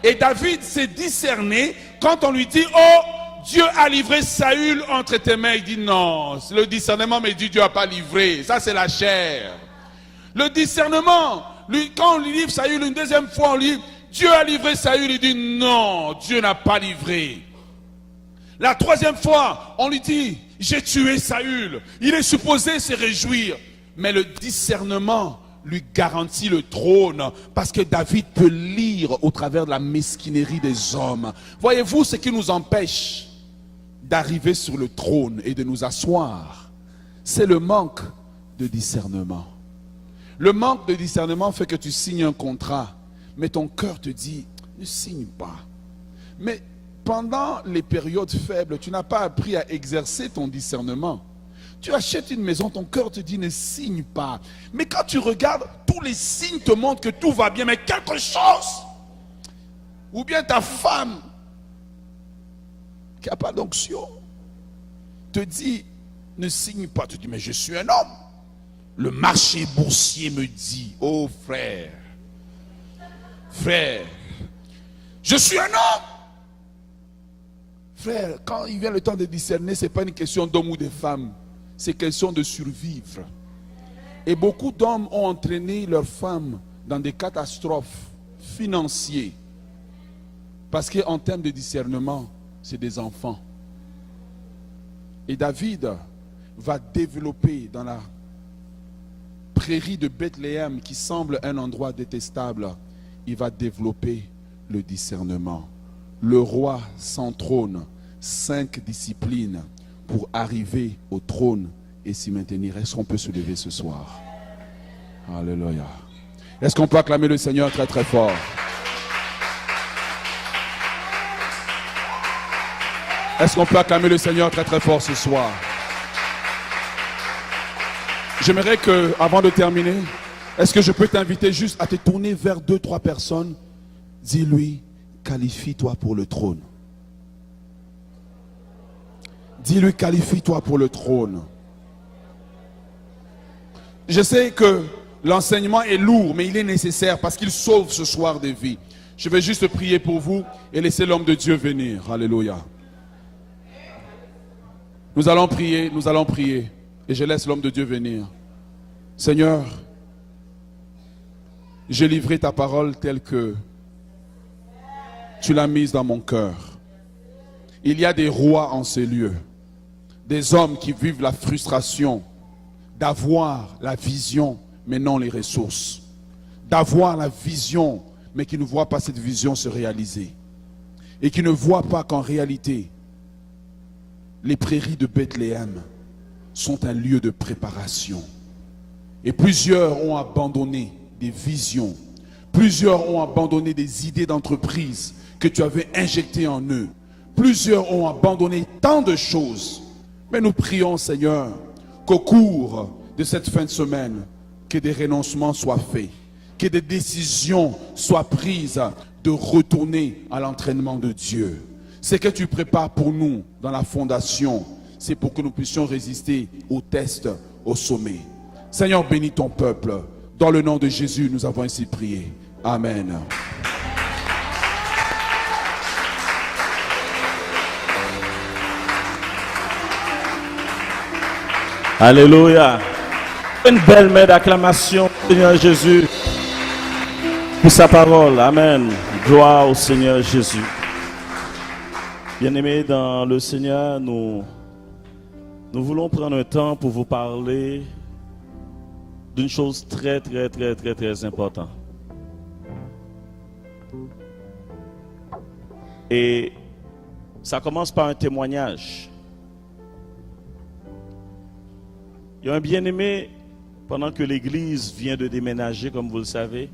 Et David s'est discerné quand on lui dit, oh, Dieu a livré Saül entre tes mains. Il dit non, le discernement me dit Dieu n'a pas livré. Ça c'est la chair. Le discernement, lui, quand on lui livre Saül une deuxième fois, on lui dit Dieu a livré Saül. Il dit non, Dieu n'a pas livré. La troisième fois, on lui dit j'ai tué Saül. Il est supposé se réjouir. Mais le discernement lui garantit le trône parce que David peut lire au travers de la mesquinerie des hommes. Voyez-vous ce qui nous empêche d'arriver sur le trône et de nous asseoir? C'est le manque de discernement. Le manque de discernement fait que tu signes un contrat, mais ton cœur te dit, ne signe pas. Mais pendant les périodes faibles, tu n'as pas appris à exercer ton discernement. Tu achètes une maison, ton cœur te dit, ne signe pas. Mais quand tu regardes, tous les signes te montrent que tout va bien, mais quelque chose, ou bien ta femme, qui n'a pas d'onction, te dit, ne signe pas. Tu dis, mais je suis un homme. Le marché boursier me dit, oh frère, je suis un homme. Frère, quand il vient le temps de discerner, ce n'est pas une question d'homme ou de femme, c'est question de survivre. Et beaucoup d'hommes ont entraîné leurs femmes dans des catastrophes financières. Parce qu'en termes de discernement, c'est des enfants. Et David va développer dans la prairie de Bethléem, qui semble un endroit détestable, il va développer le discernement. Le roi sans trône, 5 disciplines pour arriver au trône et s'y maintenir. Est-ce qu'on peut se lever ce soir? Alléluia. Est-ce qu'on peut acclamer le Seigneur très très fort? Est-ce qu'on peut acclamer le Seigneur très très fort ce soir? J'aimerais que, avant de terminer, est-ce que je peux t'inviter juste à te tourner vers 2-3 personnes? Dis-lui, qualifie-toi pour le trône. Dis-lui, qualifie-toi pour le trône. Je sais que l'enseignement est lourd, mais il est nécessaire parce qu'il sauve ce soir des vies. Je vais juste prier pour vous et laisser l'homme de Dieu venir. Alléluia. Nous allons prier. Et je laisse l'homme de Dieu venir. Seigneur, j'ai livré ta parole telle que tu l'as mise dans mon cœur. Il y a des rois en ces lieux. Des hommes qui vivent la frustration d'avoir la vision, mais non les ressources. D'avoir la vision, mais qui ne voient pas cette vision se réaliser. Et qui ne voient pas qu'en réalité, les prairies de Bethléem sont un lieu de préparation. Et plusieurs ont abandonné des visions. Plusieurs ont abandonné des idées d'entreprise que tu avais injectées en eux. Plusieurs ont abandonné tant de choses. Mais nous prions, Seigneur, qu'au cours de cette fin de semaine, que des renoncements soient faits, que des décisions soient prises de retourner à l'entraînement de Dieu. Ce que tu prépares pour nous dans la fondation, c'est pour que nous puissions résister aux tests au sommet. Seigneur, bénis ton peuple. Dans le nom de Jésus, nous avons ainsi prié. Amen. Alléluia. Une belle main d'acclamation, Seigneur Jésus, pour sa parole. Amen. Gloire au Seigneur Jésus. Bien-aimés dans le Seigneur, nous voulons prendre un temps pour vous parler d'une chose très importante. Et ça commence par un témoignage. Il y a un bien-aimé, pendant que l'église vient de déménager, comme vous le savez,